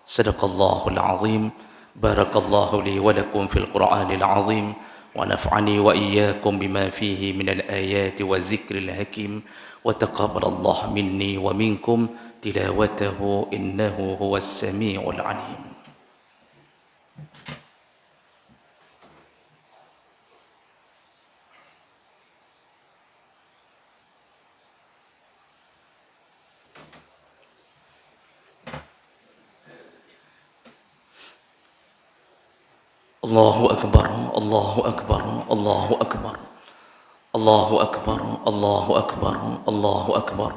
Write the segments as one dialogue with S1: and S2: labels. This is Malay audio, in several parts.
S1: صدق الله العظيم. بارك الله لي ولكم في القرآن العظيم ونفعني وإياكم بما فيه من الآيات والذكر الحكيم وتقبل الله مني ومنكم تلاوته إنه هو السميع العليم. الله أكبر الله أكبر الله أكبر الله أكبر الله أكبر الله أكبر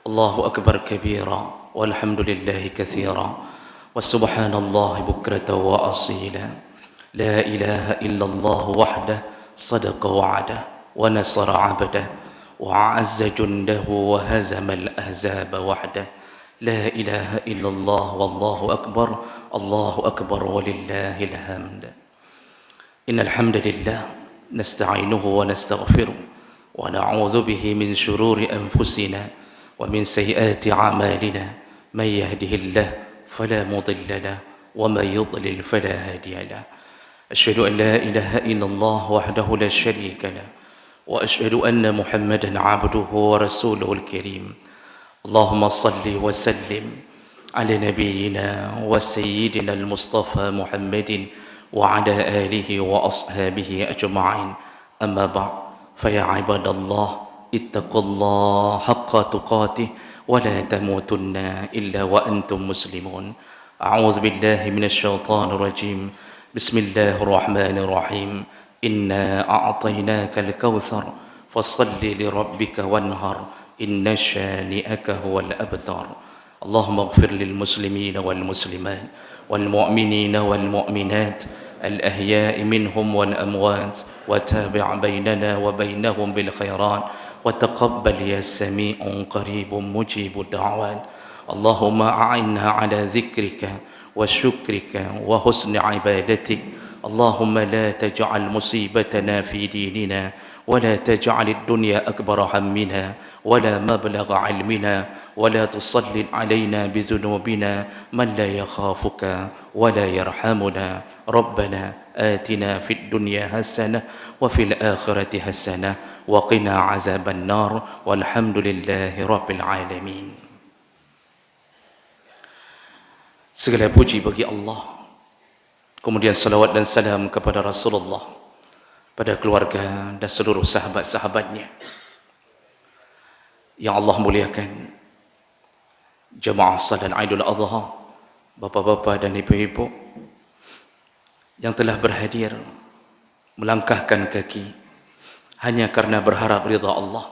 S1: الله أكبر كبيرا والحمد لله كثيرا وسبحان الله بكرة وأصيلا. لا إله إلا الله وحده صدق وعده ونصر عبده وعز جنده وهزم الأحزاب وحده. لا إله إلا الله والله أكبر الله أكبر ولله الحمد. إن الحمد لله نستعينه ونستغفره ونعوذ به من شرور أنفسنا ومن سيئات أعمالنا. من يهده الله فلا مضل له ومن يضلل فلا هادي له. أشهد أن لا إله إلا الله وحده لا شريك له وأشهد أن محمدا عبده ورسوله الكريم. اللهم صل وسلم على نبينا وسيدنا المصطفى محمد وعلى آله وأصحابه أجمعين. أما بعد فيا عباد الله اتقوا الله حق تقاته ولا تموتن إلا وأنتم مسلمون. أعوذ بالله من الشيطان الرجيم. بسم الله الرحمن الرحيم. إنا أعطيناك الكوثر فصل لربك وانهر إن شانئك هو الأبتر. اللهم اغفر للمسلمين والمسلمات والمؤمنين والمؤمنات الأحياء منهم والأموات وتابع بيننا وبينهم بالخيرات وتقبل يا سميع قريب مجيب الدعوات. اللهم أعنا على ذكرك وشكرك وحسن عبادتك. اللهم لا تجعل مصيبتنا في ديننا ولا تجعل الدنيا أكبر همنا ولا مبلغ علمنا ولا تسلط علينا بذنوبنا من لا يخافك ولا يرحمنا. ربنا آتنا في الدنيا حسنة وفي الآخرة حسنة وقنا عذاب النار والحمد لله رب العالمين. Segala puji bagi Allah, kemudian salawat dan salam kepada Rasulullah, pada keluarga dan seluruh sahabat-sahabatnya yang Allah muliakan. Jemaah salat Aidul Adha, bapa-bapa dan ibu-ibu yang telah berhadir melangkahkan kaki hanya karena berharap ridha Allah,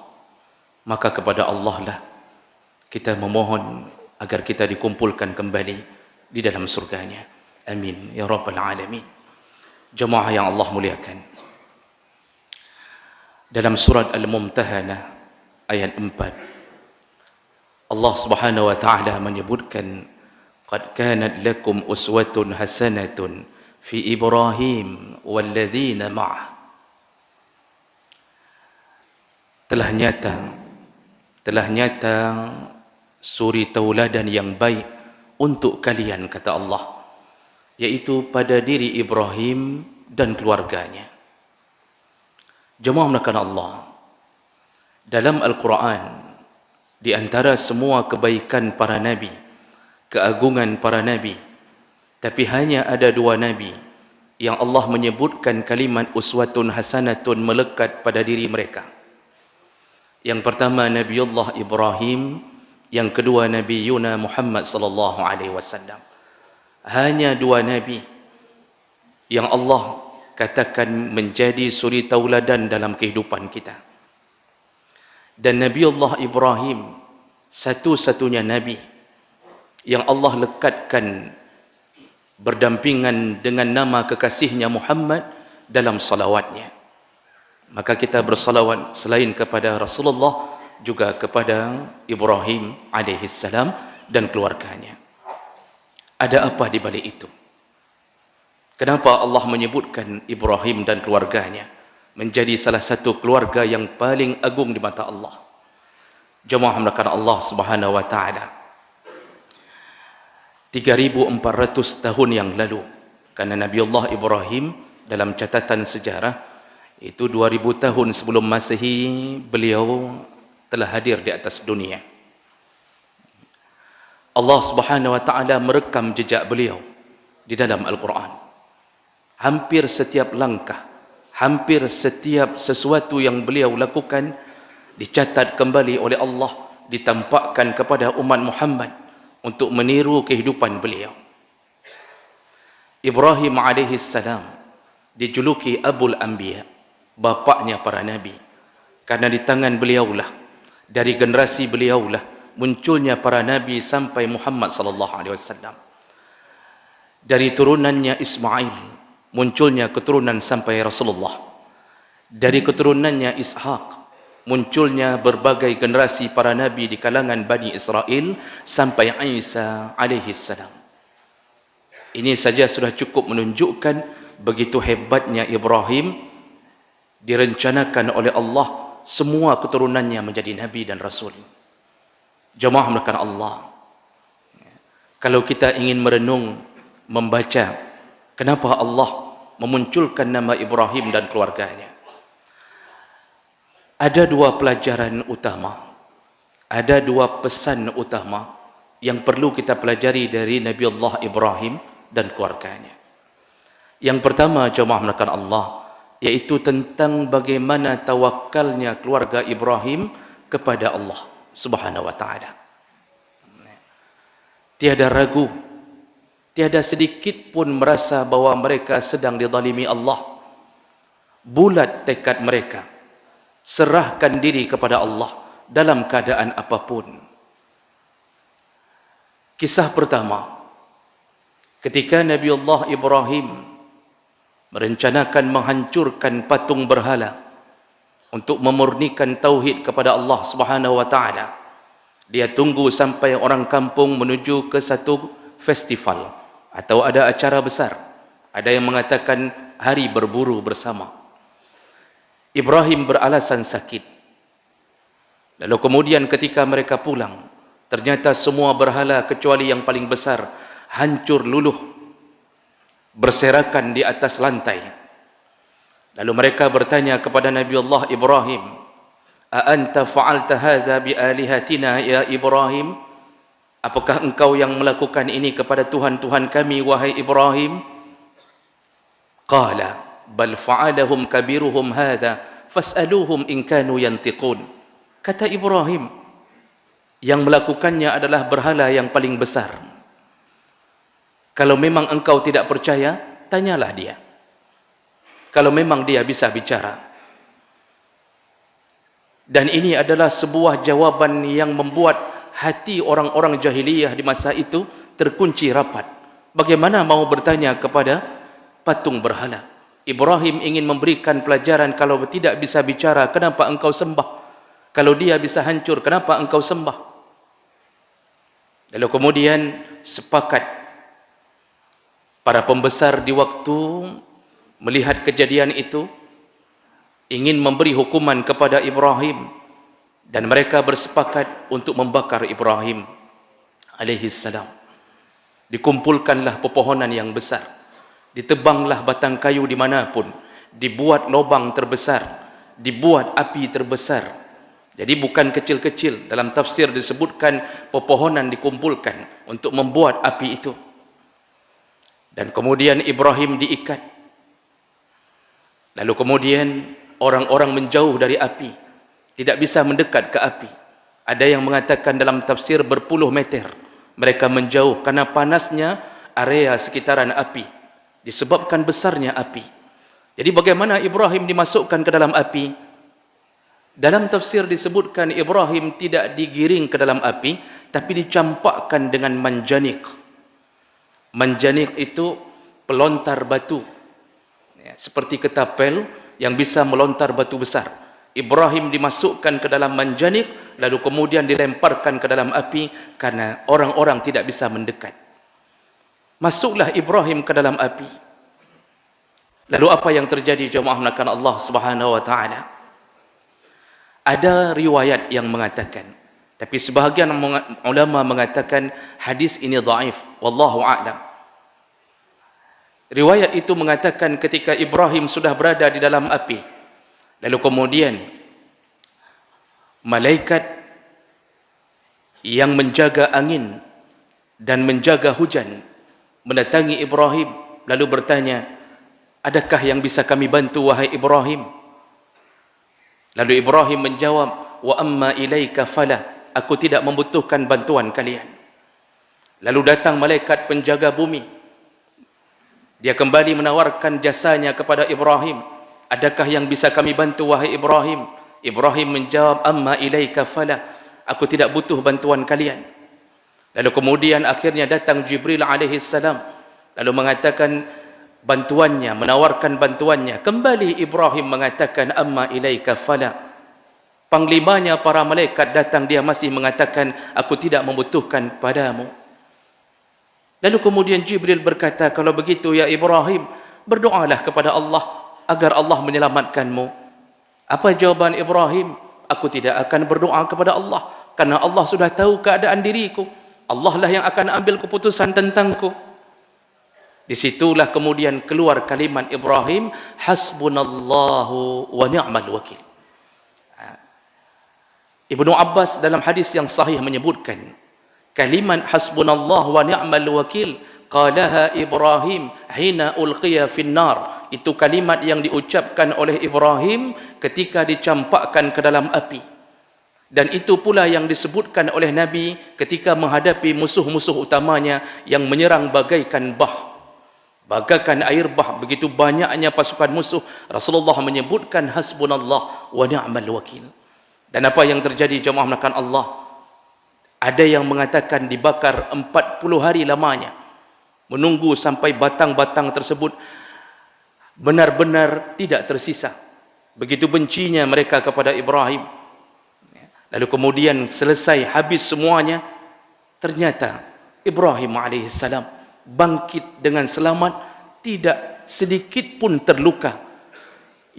S1: maka kepada Allah lah kita memohon agar kita dikumpulkan kembali di dalam surganya. Amin ya rabbal alamin. Jemaah yang Allah muliakan, dalam surat Al-Mumtahanah ayat 4 Allah Subhanahu wa taala menyebutkan, qad kanat lakum uswatun hasanatun fi Ibrahim walladzina ma'ah. Telah nyata suri tauladan yang baik untuk kalian, kata Allah, yaitu pada diri Ibrahim dan keluarganya. Jemaah melakukan Allah, dalam Al-Quran, di antara semua kebaikan para nabi, keagungan para nabi, tapi hanya ada dua nabi yang Allah menyebutkan kalimat uswatun hasanatun melekat pada diri mereka. Yang pertama Nabiullah Ibrahim, yang kedua Nabi Yuna Muhammad sallallahu alaihi wasallam. Hanya dua nabi yang Allah katakan menjadi suri tauladan dalam kehidupan kita. Dan Nabiullah Ibrahim satu-satunya nabi yang Allah lekatkan berdampingan dengan nama kekasihnya Muhammad dalam salawatnya. Maka kita bersalawat selain kepada Rasulullah juga kepada Ibrahim alaihissalam dan keluarganya. Ada apa di balik itu? Kenapa Allah menyebutkan Ibrahim dan keluarganya menjadi salah satu keluarga yang paling agung di mata Allah? Jemaah melakukan Allah Subhanahu wa taala, 3.400 tahun yang lalu. Karena Nabi Allah Ibrahim dalam catatan sejarah itu 2000 tahun sebelum Masehi beliau telah hadir di atas dunia. Allah Subhanahu wa taala merekam jejak beliau di dalam Al-Quran. Hampir setiap langkah, hampir setiap sesuatu yang beliau lakukan dicatat kembali oleh Allah, ditampakkan kepada umat Muhammad untuk meniru kehidupan beliau. Ibrahim alaihi salam dijuluki Abul Anbiya, bapaknya para nabi, karena di tangan beliaulah, dari generasi beliaulah munculnya para nabi sampai Muhammad sallallahu alaihi wasallam. Dari turunannya Ismail munculnya keturunan sampai Rasulullah. Dari keturunannya Ishaq munculnya berbagai generasi para nabi di kalangan Bani Israel sampai Isa alaihi salam. Ini saja sudah cukup menunjukkan begitu hebatnya Ibrahim. Direncanakan oleh Allah semua keturunannya menjadi nabi dan rasul. Jemaah melakukan Allah. Kalau kita ingin merenung, membaca kenapa Allah memunculkan nama Ibrahim dan keluarganya, ada dua pelajaran utama, ada dua pesan utama yang perlu kita pelajari dari Nabi Allah Ibrahim dan keluarganya. Yang pertama, jemaah melakukan Allah, yaitu tentang bagaimana tawakalnya keluarga Ibrahim kepada Allah Subhanahu wa taala. Tiada ragu, tiada sedikit pun merasa bahwa mereka sedang dizalimi Allah. Bulat tekad mereka, serahkan diri kepada Allah dalam keadaan apapun. Kisah pertama, ketika Nabi Allah Ibrahim merencanakan menghancurkan patung berhala untuk memurnikan tauhid kepada Allah Subhanahu wa taala, dia tunggu sampai orang kampung menuju ke satu festival atau ada acara besar. Ada yang mengatakan hari berburu bersama. Ibrahim beralasan sakit. Lalu kemudian ketika mereka pulang, ternyata semua berhala kecuali yang paling besar hancur luluh, berserakan di atas lantai. Lalu mereka bertanya kepada Nabi Allah Ibrahim, "A anta fa'alta hadza bi alihatina ya Ibrahim?" Apakah engkau yang melakukan ini kepada Tuhan-Tuhan kami, wahai Ibrahim? Qala bal fa'alahum kabiruhum hadza fas'aluhum in kanu yantiqun. Kata Ibrahim, yang melakukannya adalah berhala yang paling besar. Kalau memang engkau tidak percaya, tanyalah dia. Kalau memang dia bisa bicara. Dan ini adalah sebuah jawaban yang membuat hati orang-orang jahiliyah di masa itu terkunci rapat. Bagaimana mau bertanya kepada patung berhala? Ibrahim ingin memberikan pelajaran, kalau tidak bisa bicara, kenapa engkau sembah? Kalau dia bisa hancur, kenapa engkau sembah? Lalu kemudian sepakat para pembesar di waktu melihat kejadian itu, ingin memberi hukuman kepada Ibrahim, dan mereka bersepakat untuk membakar Ibrahim alaihi salam. Dikumpulkanlah pepohonan yang besar, ditebanglah batang kayu dimanapun, dibuat lubang terbesar, dibuat api terbesar. Jadi bukan kecil-kecil. Dalam tafsir disebutkan pepohonan dikumpulkan untuk membuat api itu. Dan kemudian Ibrahim diikat. Lalu kemudian orang-orang menjauh dari api, tidak bisa mendekat ke api. Ada yang mengatakan dalam tafsir berpuluh meter mereka menjauh karena panasnya area sekitaran api, disebabkan besarnya api. Jadi bagaimana Ibrahim dimasukkan ke dalam api? Dalam tafsir disebutkan Ibrahim tidak digiring ke dalam api, tapi dicampakkan dengan manjanik. Manjanik itu pelontar batu, ya, seperti ketapel yang bisa melontar batu besar. Ibrahim dimasukkan ke dalam manjanik, lalu kemudian dilemparkan ke dalam api karena orang-orang tidak bisa mendekat. Masuklah Ibrahim ke dalam api. Lalu apa yang terjadi, jemaah menakan Allah Subhanahu wa taala? Ada riwayat yang mengatakan Tapi sebahagian ulama mengatakan hadis ini dhaif, wallahu a'lam. Riwayat itu mengatakan ketika Ibrahim sudah berada di dalam api, lalu kemudian malaikat yang menjaga angin dan menjaga hujan mendatangi Ibrahim lalu bertanya, adakah yang bisa kami bantu wahai Ibrahim? Lalu Ibrahim menjawab, wa amma ilaika fala, aku tidak membutuhkan bantuan kalian. Lalu datang malaikat penjaga bumi, dia kembali menawarkan jasanya kepada Ibrahim, adakah yang bisa kami bantu wahai Ibrahim? Ibrahim menjawab, amma ilaika fala, aku tidak butuh bantuan kalian. Lalu kemudian akhirnya datang Jibril alaihi salam, lalu mengatakan bantuannya, menawarkan bantuannya. Kembali Ibrahim mengatakan, amma ilaika fala. Panglimanya para malaikat datang, dia masih mengatakan, aku tidak membutuhkan padamu. Lalu kemudian Jibril berkata, kalau begitu ya Ibrahim, berdoalah kepada Allah agar Allah menyelamatkanmu. Apa jawaban Ibrahim? Aku tidak akan berdoa kepada Allah, karena Allah sudah tahu keadaan diriku. Allah lah yang akan ambil keputusan tentangku. Disitulah kemudian keluar kalimat Ibrahim, hasbunallahu wa ni'mal wakil. Ibnu Abbas dalam hadis yang sahih menyebutkan, kalimat hasbunallahu wa ni'mal wakil qalaha Ibrahim hina ulqiya finnar. Itu kalimat yang diucapkan oleh Ibrahim ketika dicampakkan ke dalam api. Dan itu pula yang disebutkan oleh Nabi ketika menghadapi musuh-musuh utamanya yang menyerang bagaikan bah, bagaikan air bah, begitu banyaknya pasukan musuh. Rasulullah menyebutkan hasbunallah wa ni'mal wakil. Dan apa yang terjadi jemaah melakukan Allah? Ada yang mengatakan dibakar 40 hari lamanya, menunggu sampai batang-batang tersebut benar-benar tidak tersisa. Begitu bencinya mereka kepada Ibrahim. Lalu kemudian selesai habis semuanya, ternyata Ibrahim alaihissalam bangkit dengan selamat, tidak sedikit pun terluka.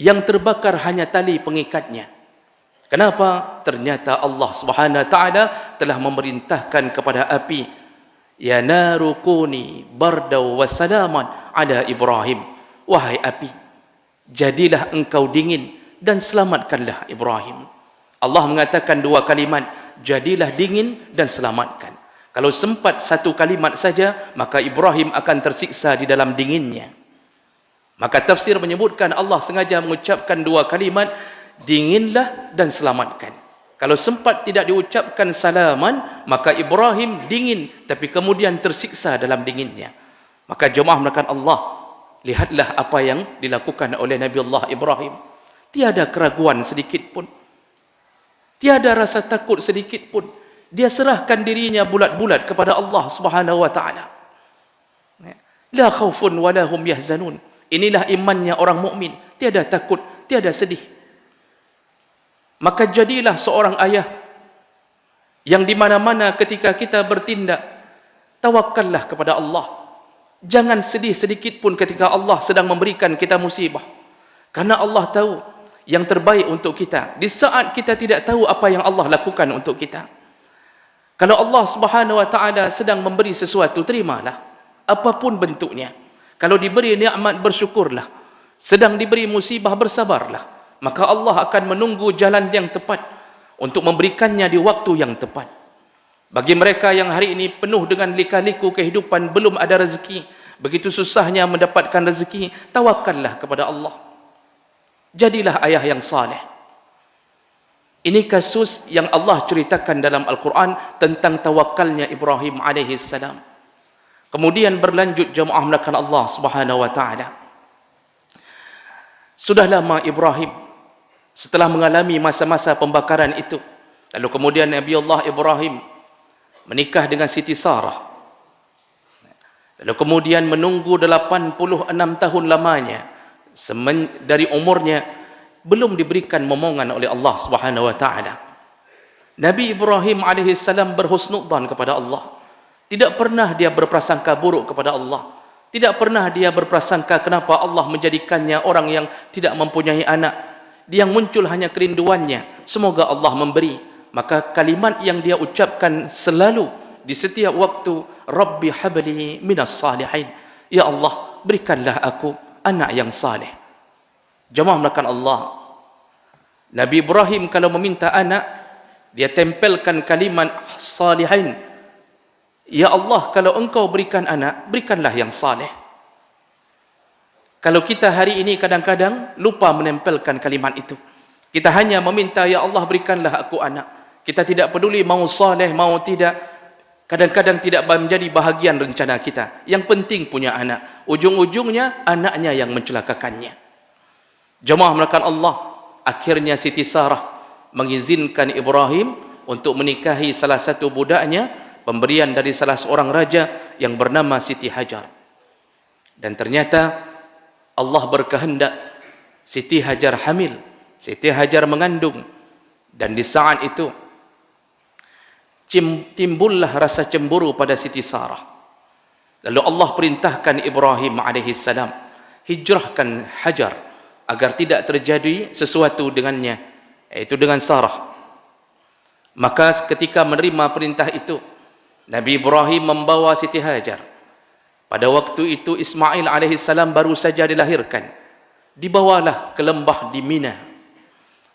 S1: Yang terbakar hanya tali pengikatnya. Kenapa? Ternyata Allah Subhanahu wa taala telah memerintahkan kepada api, ya naru kuni bardaw wa salaman ala Ibrahim. Wahai api, jadilah engkau dingin dan selamatkanlah Ibrahim. Allah mengatakan dua kalimat, jadilah dingin dan selamatkan. Kalau sempat satu kalimat saja, maka Ibrahim akan tersiksa di dalam dinginnya. Maka tafsir menyebutkan Allah sengaja mengucapkan dua kalimat, dinginlah dan selamatkan. Kalau sempat tidak diucapkan salaman, maka Ibrahim dingin, tapi kemudian tersiksa dalam dinginnya. Maka jemaah melakukan Allah, lihatlah apa yang dilakukan oleh Nabi Allah Ibrahim. Tiada keraguan sedikit pun. Tiada rasa takut sedikit pun. Dia serahkan dirinya bulat-bulat kepada Allah Subhanahu wa taala. La khaufun wa la hum yahzanun. Inilah imannya orang mukmin, tiada takut, tiada sedih. Maka jadilah seorang ayah yang di mana-mana ketika kita bertindak, tawakkallah kepada Allah. Jangan sedih sedikit pun ketika Allah sedang memberikan kita musibah. Karena Allah tahu yang terbaik untuk kita di saat kita tidak tahu apa yang Allah lakukan untuk kita. Kalau Allah Subhanahu wa taala sedang memberi sesuatu, terimalah apapun bentuknya. Kalau diberi nikmat, bersyukurlah. Sedang diberi musibah, bersabarlah. Maka Allah akan menunggu jalan yang tepat untuk memberikannya di waktu yang tepat. Bagi mereka yang hari ini penuh dengan lika-liku kehidupan, belum ada rezeki, begitu susahnya mendapatkan rezeki, tawakkallah kepada Allah. Jadilah ayah yang saleh. Ini kasus yang Allah ceritakan dalam Al-Quran tentang tawakalnya Ibrahim alaihi salam. Kemudian berlanjut jemaah melakukan Allah Subhanahu wa taala. Sudah lama Ibrahim setelah mengalami masa-masa pembakaran itu, lalu kemudian Nabi Allah Ibrahim menikah dengan Siti Sarah. Lalu kemudian menunggu 86 tahun lamanya dari umurnya, belum diberikan momongan oleh Allah Subhanahu wa taala. Nabi Ibrahim alaihi salam berhusnudzan kepada Allah. Tidak pernah dia berprasangka buruk kepada Allah. Tidak pernah dia berprasangka kenapa Allah menjadikannya orang yang tidak mempunyai anak. Yang muncul hanya kerinduannya, semoga Allah memberi. maka kalimat yang dia ucapkan selalu di setiap waktu, Rabbi habli minas salihin, ya Allah berikanlah aku anak yang saleh. Jemaah melakukan Allah, Nabi Ibrahim kalau meminta anak, dia tempelkan kalimat salihin. Ya Allah, kalau engkau berikan anak, berikanlah yang saleh. Kalau kita hari ini kadang-kadang lupa menempelkan kalimat itu. Kita hanya meminta, ya Allah berikanlah aku anak. Kita tidak peduli mau saleh, mau tidak. Kadang-kadang tidak menjadi bahagian rencana kita. Yang penting punya anak. Ujung-ujungnya anaknya yang mencelakakannya. Jemaah melakukan Allah, akhirnya Siti Sarah mengizinkan Ibrahim untuk menikahi salah satu budaknya, pemberian dari salah seorang raja yang bernama Siti Hajar. Dan ternyata Allah berkehendak Siti Hajar hamil, Siti Hajar mengandung, dan di saat itu timbullah rasa cemburu pada Siti Sarah. Lalu Allah perintahkan Ibrahim alaihissalam, hijrahkan Hajar agar tidak terjadi sesuatu dengannya, yaitu dengan Sarah. Maka ketika menerima perintah itu, Nabi Ibrahim membawa Siti Hajar. Pada waktu itu Ismail alaihissalam baru saja dilahirkan. Dibawalah ke lembah di Mina.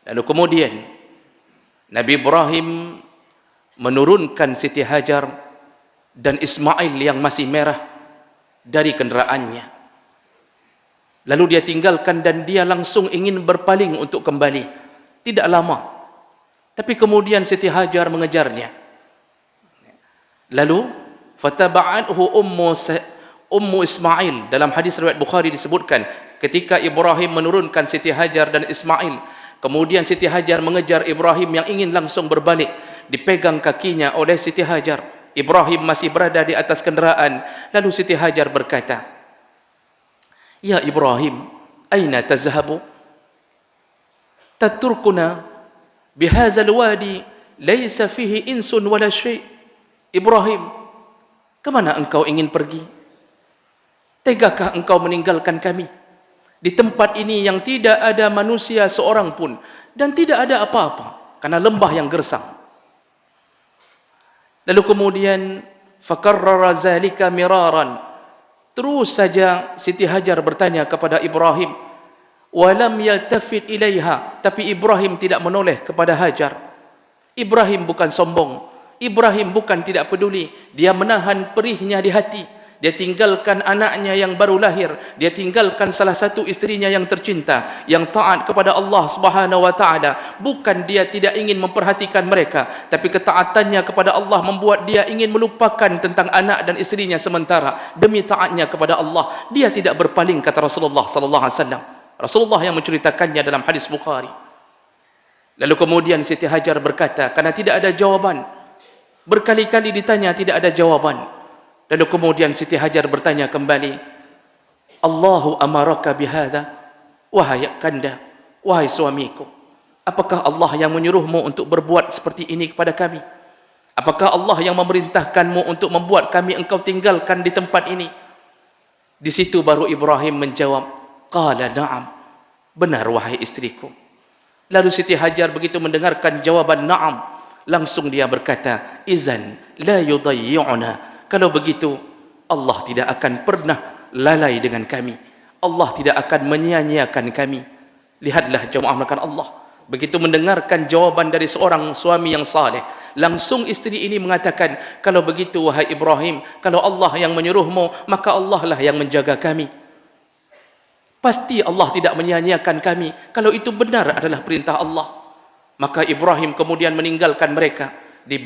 S1: Lalu kemudian Nabi Ibrahim menurunkan Siti Hajar dan Ismail yang masih merah dari kenderaannya. Lalu dia tinggalkan dan dia langsung ingin berpaling untuk kembali. Tidak lama. Tapi kemudian Siti Hajar mengejarnya. Lalu fataba'athu ummu Ismail. Dalam hadis riwayat Bukhari disebutkan, ketika Ibrahim menurunkan Siti Hajar dan Ismail, kemudian Siti Hajar mengejar Ibrahim yang ingin langsung berbalik. Dipegang kakinya oleh Siti Hajar. Ibrahim masih berada di atas kenderaan. Lalu Siti Hajar berkata, ya Ibrahim, aina tazhabu? Tatrukuna bihazal wadi laysa fihi insun wala syai'. Ibrahim, kemana engkau ingin pergi? Tegakah engkau meninggalkan kami di tempat ini yang tidak ada manusia seorang pun dan tidak ada apa-apa karena lembah yang gersang? Lalu kemudian fakarrara zalika miraran. Terus saja Siti Hajar bertanya kepada Ibrahim, walam yaltafit ilaiha, tapi Ibrahim tidak menoleh kepada Hajar. Ibrahim bukan sombong, Ibrahim bukan tidak peduli, dia menahan perihnya di hati. Dia tinggalkan anaknya yang baru lahir, dia tinggalkan salah satu istrinya yang tercinta, yang taat kepada Allah Subhanahu wa taala. Bukan dia tidak ingin memperhatikan mereka, tapi ketaatannya kepada Allah membuat dia ingin melupakan tentang anak dan istrinya sementara demi taatnya kepada Allah. Dia tidak berpaling, kata Rasulullah sallallahu alaihi wasallam. Rasulullah yang menceritakannya dalam hadis Bukhari. Lalu kemudian Siti Hajar berkata, karena tidak ada jawaban. Berkali-kali ditanya tidak ada jawaban. Lalu kemudian Siti Hajar bertanya kembali, Allahu amaraka bihadza? Wahai kanda, wahai suamiku, apakah Allah yang menyuruhmu untuk berbuat seperti ini kepada kami? Apakah Allah yang memerintahkanmu untuk membuat kami engkau tinggalkan di tempat ini? Di situ baru Ibrahim menjawab, qala na'am, benar wahai istriku. Lalu Siti Hajar begitu mendengarkan jawaban na'am, langsung dia berkata, izan la yudayyi'una. Kalau begitu, Allah tidak akan pernah lalai dengan kami. Allah tidak akan menyia-nyiakan kami. Lihatlah jemaah melakukan Allah. Begitu mendengarkan jawaban dari seorang suami yang saleh, langsung istri ini mengatakan, kalau begitu wahai Ibrahim, kalau Allah yang menyuruhmu, maka Allah lah yang menjaga kami. Pasti Allah tidak menyia-nyiakan kami. Kalau itu benar adalah perintah Allah. Maka Ibrahim kemudian meninggalkan mereka. Di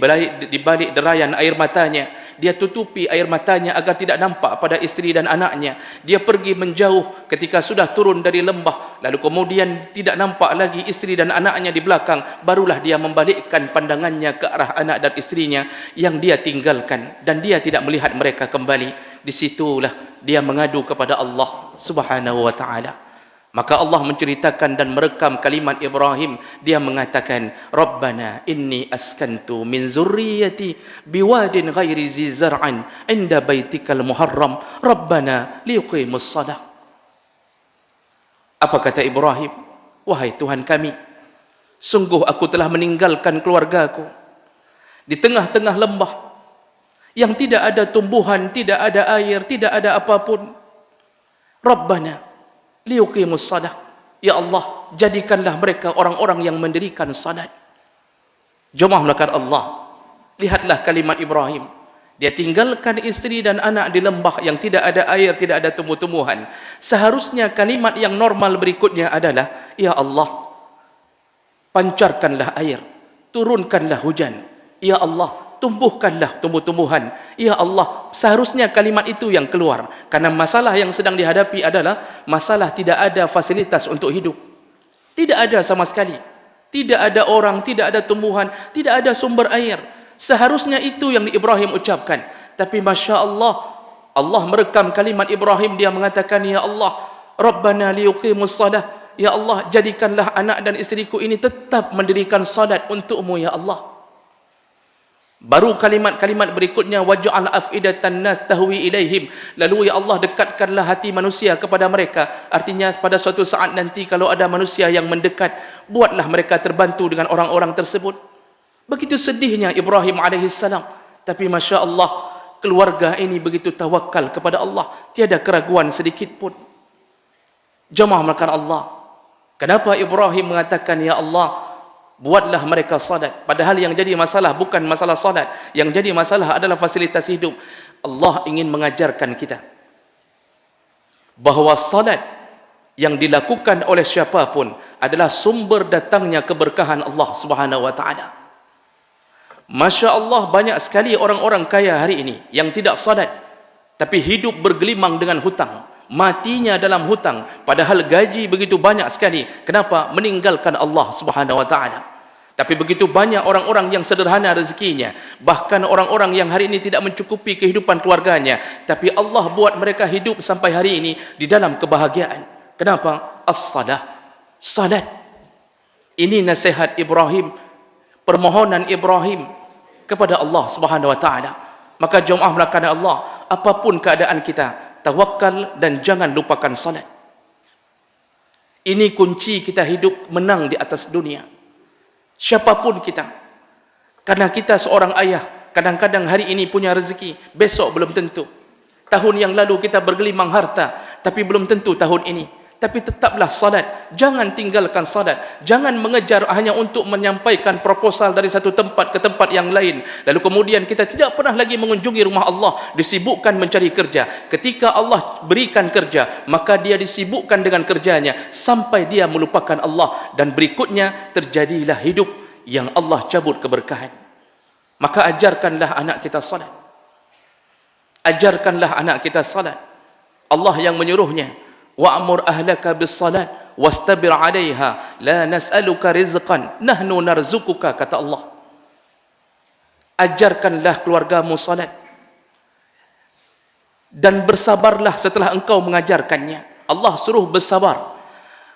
S1: balik derayan air matanya, dia tutupi air matanya agar tidak nampak pada istri dan anaknya. Dia pergi menjauh ketika sudah turun dari lembah. Lalu kemudian tidak nampak lagi istri dan anaknya di belakang. Barulah dia membalikkan pandangannya ke arah anak dan istrinya yang dia tinggalkan. Dan dia tidak melihat mereka kembali. Disitulah dia mengadu kepada Allah Subhanahu wa ta'ala. Maka Allah menceritakan dan merekam kalimat Ibrahim. Dia mengatakan, Rabbana inni askantu min zurriyati biwadin ghairi zi zar'an inda baitikal muharram Rabbana liqimus salah. Apa kata Ibrahim? Wahai Tuhan kami, Sungguh aku telah meninggalkan keluargaku di tengah-tengah lembah yang tidak ada tumbuhan, tidak ada air, tidak ada apapun. Rabbana liyuqimus salah. Ya Allah, jadikanlah mereka orang-orang yang mendirikan salat. Jemaah melakukan Allah, lihatlah kalimat Ibrahim. Dia tinggalkan istri dan anak di lembah yang tidak ada air, tidak ada tumbuh-tumbuhan. Seharusnya kalimat yang normal berikutnya adalah, Ya Allah, pancarkanlah air, turunkanlah hujan. Ya Allah, tumbuhkanlah tumbuh-tumbuhan. Ya Allah, seharusnya kalimat itu yang keluar. Karena masalah yang sedang dihadapi adalah masalah tidak ada fasilitas untuk hidup. Tidak ada sama sekali. Tidak ada orang, tidak ada tumbuhan, tidak ada sumber air. Seharusnya itu yang Ibrahim ucapkan. Tapi Masya Allah, Allah merekam kalimat Ibrahim. Dia mengatakan, Ya Allah, Rabbana liyuqimus salah. Ya Allah, jadikanlah anak dan isteriku ini tetap mendirikan salat untukmu, Ya Allah. Baru kalimat-kalimat berikutnya, waj'al af'idatan nas tahwi ilaihim. Lalu ya Allah, dekatkanlah hati manusia kepada mereka. Artinya pada suatu saat nanti kalau ada manusia yang mendekat, buatlah mereka terbantu dengan orang-orang tersebut. Begitu sedihnya Ibrahim alaihissalam. Tapi Masya Allah, keluarga ini begitu tawakal kepada Allah. Tiada keraguan sedikit pun. Jemaah melakukan Allah. Kenapa Ibrahim mengatakan, Ya Allah, buatlah mereka salat. Padahal yang jadi masalah bukan masalah salat. Yang jadi masalah adalah fasilitas hidup. Allah ingin mengajarkan kita bahawa salat yang dilakukan oleh siapapun adalah sumber datangnya keberkahan Allah Subhanahu wa taala. Masya Allah, banyak sekali orang-orang kaya hari ini yang tidak salat, tapi hidup bergelimang dengan hutang. Matinya dalam hutang, padahal gaji begitu banyak sekali. Kenapa? Meninggalkan Allah Subhanahu wa taala. Tapi begitu banyak orang-orang yang sederhana rezekinya, bahkan orang-orang yang hari ini tidak mencukupi kehidupan keluarganya, tapi Allah buat mereka hidup sampai hari ini di dalam kebahagiaan. Kenapa? As-salah, salat. Ini nasihat Ibrahim, permohonan Ibrahim kepada Allah Subhanahu wa taala. Maka jemaah melakukan Allah, apapun keadaan kita, tawakal dan jangan lupakan salat. Ini kunci kita hidup menang di atas dunia. Siapapun kita. Karena kita seorang ayah, kadang-kadang hari ini punya rezeki, besok belum tentu. Tahun yang lalu kita bergelimang harta, tapi belum tentu tahun ini. Tapi tetaplah salat. Jangan tinggalkan salat. Jangan mengejar hanya untuk menyampaikan proposal dari satu tempat ke tempat yang lain. Lalu kemudian kita tidak pernah lagi mengunjungi rumah Allah. Disibukkan mencari kerja. Ketika Allah berikan kerja, maka dia disibukkan dengan kerjanya sampai dia melupakan Allah. Dan berikutnya terjadilah hidup yang Allah cabut keberkahan. Maka ajarkanlah anak kita salat. Ajarkanlah anak kita salat. Allah yang menyuruhnya, wa'mur ahlaka bis-salat wastabir 'alaiha la nas'aluka rizqan nahnu narzuquka, kata Allah. Ajarkanlah keluargamu salat dan bersabarlah setelah engkau mengajarkannya. Allah suruh bersabar.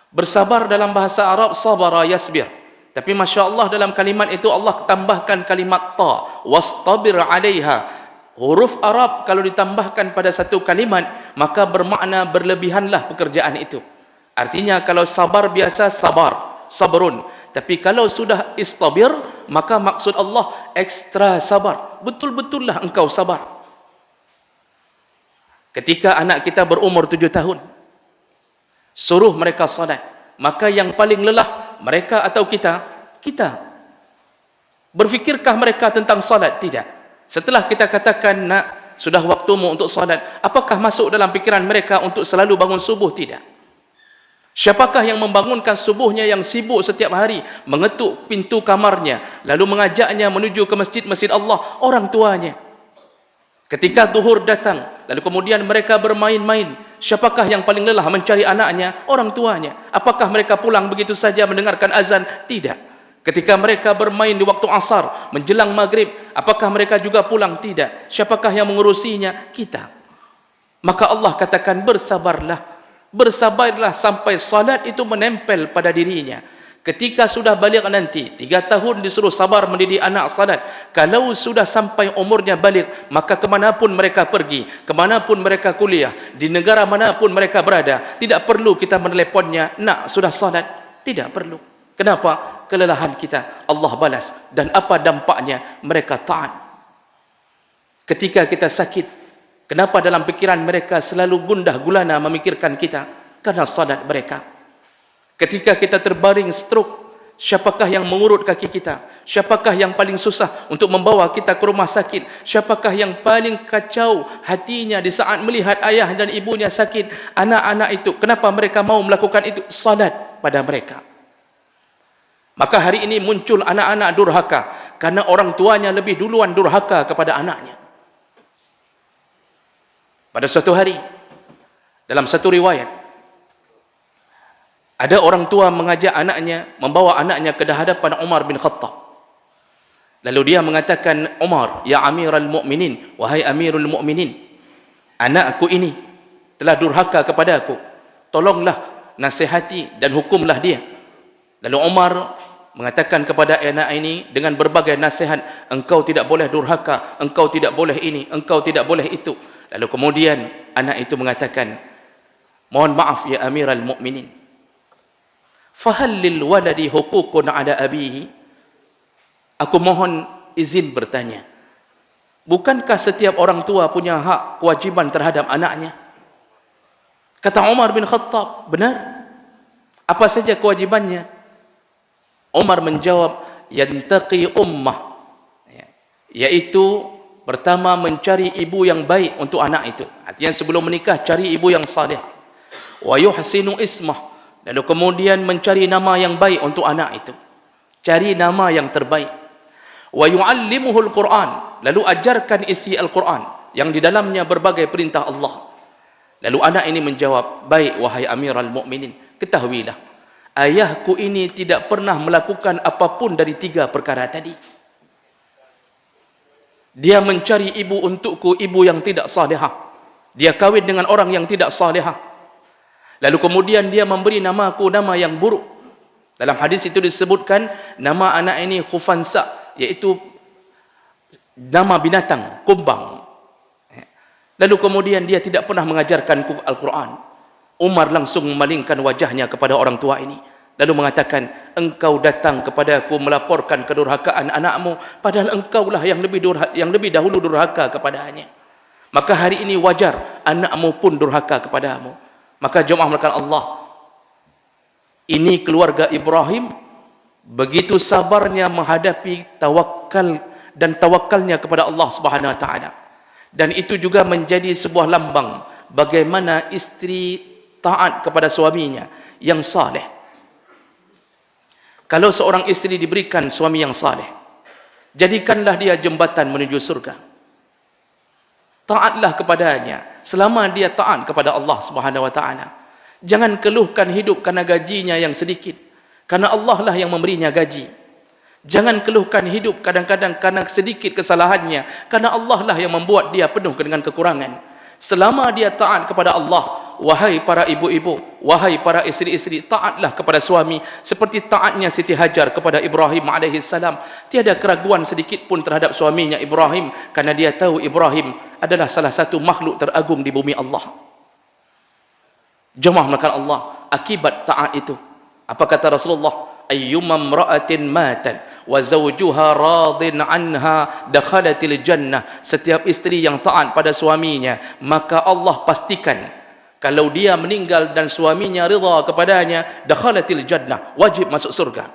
S1: Bersabar dalam bahasa Arab sabara yasbir. Tapi Masya Allah, dalam kalimat itu Allah tambahkan kalimat ta, wastabir 'alaiha. Huruf Arab kalau ditambahkan pada satu kalimat, maka bermakna berlebihanlah pekerjaan itu. Artinya kalau sabar biasa, sabar, sabrun. Tapi kalau sudah istabir, maka maksud Allah ekstra sabar. Betul-betullah engkau sabar. Ketika anak kita berumur 7 tahun, suruh mereka salat, maka yang paling lelah mereka atau kita? Kita. Berfikirkah mereka tentang salat? Tidak. Setelah kita katakan, nak, sudah waktumu untuk salat, apakah masuk dalam pikiran mereka untuk selalu bangun subuh? Tidak. Siapakah yang membangunkan subuhnya yang sibuk setiap hari, mengetuk pintu kamarnya, lalu mengajaknya menuju ke masjid-masjid Allah? Orang tuanya. Ketika zuhur datang, lalu kemudian mereka bermain-main, siapakah yang paling lelah mencari anaknya? Orang tuanya. Apakah mereka pulang begitu saja mendengarkan azan? Tidak. Ketika mereka bermain di waktu asar, menjelang maghrib, apakah mereka juga pulang? Tidak. Siapakah yang mengurusinya? Kita. Maka Allah katakan, bersabarlah. Bersabarlah sampai salat itu menempel pada dirinya. Ketika sudah balik nanti, 3 tahun disuruh sabar mendidik anak salat. Kalau sudah sampai umurnya balik, maka kemanapun mereka pergi, kemanapun mereka kuliah, di negara manapun mereka berada, tidak perlu kita meneleponnya, nak, sudah salat. Tidak perlu. Kenapa? kelelahan kita Allah balas. Dan apa dampaknya? Mereka taat. Ketika kita sakit, kenapa dalam pikiran mereka selalu gundah gulana memikirkan kita? Karena salat mereka. Ketika kita terbaring stroke, siapakah yang mengurut kaki kita? Siapakah yang paling susah untuk membawa kita ke rumah sakit? Siapakah yang paling kacau hatinya di saat melihat ayah dan ibunya sakit? Anak-anak itu, kenapa mereka mau melakukan itu? Salat pada mereka. Maka hari ini muncul anak-anak durhaka karena orang tuanya lebih duluan durhaka kepada anaknya. Pada suatu hari, dalam satu riwayat, ada orang tua mengajak anaknya, membawa anaknya ke hadapan Umar bin Khattab. Lalu dia mengatakan, Umar, ya Amirul Mukminin, wahai Amirul Mukminin, anakku ini telah durhaka kepada aku. Tolonglah nasihati dan hukumlah dia. Lalu Umar mengatakan kepada anak ini dengan berbagai nasihat, engkau tidak boleh durhaka, engkau tidak boleh ini, engkau tidak boleh itu. Lalu kemudian anak itu mengatakan, mohon maaf ya Amirul Mukminin, fahal lil waladi hukukun ala abihi? Aku mohon izin bertanya, bukankah setiap orang tua punya hak kewajiban terhadap anaknya? Kata Umar bin Khattab, benar. Apa saja kewajibannya? Umar menjawab, yantaqi ummah, yaitu pertama mencari ibu yang baik untuk anak itu. Artinya sebelum menikah cari ibu yang saleh. Wa yuhsinu ismah, lalu kemudian mencari nama yang baik untuk anak itu. Cari nama yang terbaik. Wa yu'allimuhul Qur'an, lalu ajarkan isi Al-Quran yang di dalamnya berbagai perintah Allah. Lalu anak ini menjawab, baik wahai Amirul Mukminin, ketahuilah, ayahku ini tidak pernah melakukan apapun dari tiga perkara tadi. Dia mencari ibu untukku, ibu yang tidak salihah. Dia kawin dengan orang yang tidak salihah. Lalu kemudian dia memberi namaku nama yang buruk. Dalam hadis itu disebutkan nama anak ini Khufansa, yaitu nama binatang, kumbang. Lalu kemudian dia tidak pernah mengajarkanku Al-Quran. Umar langsung memalingkan wajahnya kepada orang tua ini, lalu mengatakan, engkau datang kepadaku melaporkan kedurhakaan anakmu, padahal engkaulah yang lebih dahulu durhaka kepadanya. Maka hari ini wajar anakmu pun durhaka kepadamu. Maka jemaah melakukan Allah, ini keluarga Ibrahim begitu sabarnya menghadapi tawakal dan tawakalnya kepada Allah Subhanahu wa taala. Dan itu juga menjadi sebuah lambang bagaimana istri taat kepada suaminya yang saleh. Kalau seorang istri diberikan suami yang saleh, jadikanlah dia jembatan menuju surga. Taatlah kepadanya selama dia taat kepada Allah Subhanahu wa taala. Jangan keluhkan hidup karena gajinya yang sedikit, karena Allah lah yang memberinya gaji. Jangan keluhkan hidup kadang-kadang karena sedikit kesalahannya, karena Allah lah yang membuat dia penuh dengan kekurangan. Selama dia taat kepada Allah, wahai para ibu-ibu, wahai para istri-istri, taatlah kepada suami seperti taatnya Siti Hajar kepada Ibrahim alaihissalam. Tiada keraguan sedikit pun terhadap suaminya Ibrahim, karena dia tahu Ibrahim adalah salah satu makhluk teragung di bumi Allah. Jemaah melakukan Allah, akibat taat itu, apa kata Rasulullah? Ayyumma imra'atin matan wa zawjuha radin anha dakhalatil jannah. Setiap istri yang taat pada suaminya, maka Allah pastikan kalau dia meninggal dan suaminya ridha kepadanya, dakhalatil jannah, wajib masuk surga.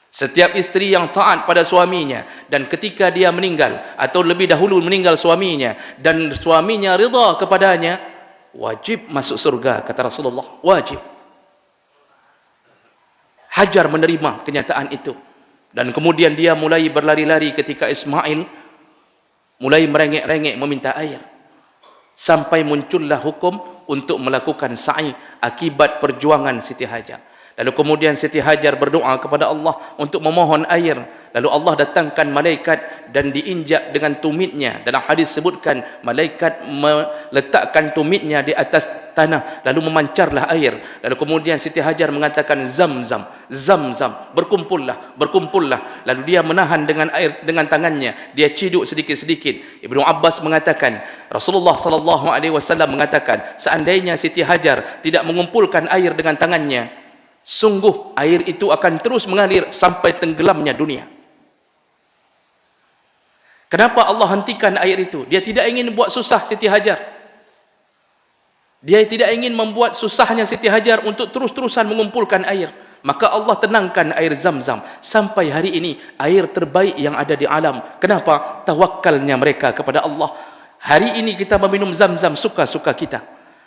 S1: Setiap istri yang taat pada suaminya dan ketika dia meninggal atau lebih dahulu meninggal suaminya dan suaminya ridha kepadanya, wajib masuk surga, kata Rasulullah, wajib. Hajar menerima kenyataan itu, dan kemudian dia mulai berlari-lari ketika Ismail mulai merengek-rengek meminta air, sampai muncullah hukum untuk melakukan sa'i akibat perjuangan Siti Hajar. Lalu kemudian Siti Hajar berdoa kepada Allah untuk memohon air. Lalu Allah datangkan malaikat dan diinjak dengan tumitnya. Dalam hadis sebutkan malaikat meletakkan tumitnya di atas tanah, lalu memancarlah air. Lalu kemudian Siti Hajar mengatakan Zamzam, Zamzam, berkumpullah, berkumpullah. Lalu dia menahan dengan air dengan tangannya, dia ciduk sedikit-sedikit. Ibnu Abbas mengatakan Rasulullah sallallahu alaihi wasallam mengatakan seandainya Siti Hajar tidak mengumpulkan air dengan tangannya,
S2: sungguh air itu akan terus mengalir sampai tenggelamnya dunia. Kenapa Allah hentikan air itu? Dia tidak ingin buat susah Siti Hajar. Dia tidak ingin membuat susahnya Siti Hajar untuk terus-terusan mengumpulkan air. Maka Allah tenangkan air Zam-Zam. Sampai hari ini, air terbaik yang ada di alam. Kenapa? Tawakalnya mereka kepada Allah. Hari ini kita meminum Zam-Zam suka-suka kita.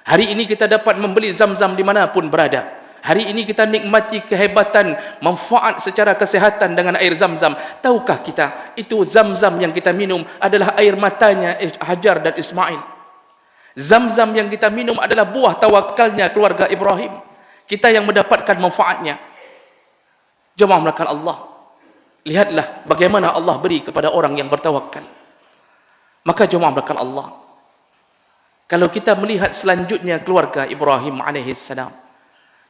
S2: Hari ini kita dapat membeli Zam-Zam dimanapun berada. Hari ini kita nikmati kehebatan, manfaat secara kesehatan dengan air Zam-Zam. Tahukah kita, itu Zam-Zam yang kita minum adalah air matanya Hajar dan Ismail. Zam-Zam yang kita minum adalah buah tawakalnya keluarga Ibrahim. Kita yang mendapatkan manfaatnya. Jemaah melakukan Allah. Lihatlah bagaimana Allah beri kepada orang yang bertawakal. Maka jemaah melakukan Allah. Kalau kita melihat selanjutnya keluarga Ibrahim alaihissalam.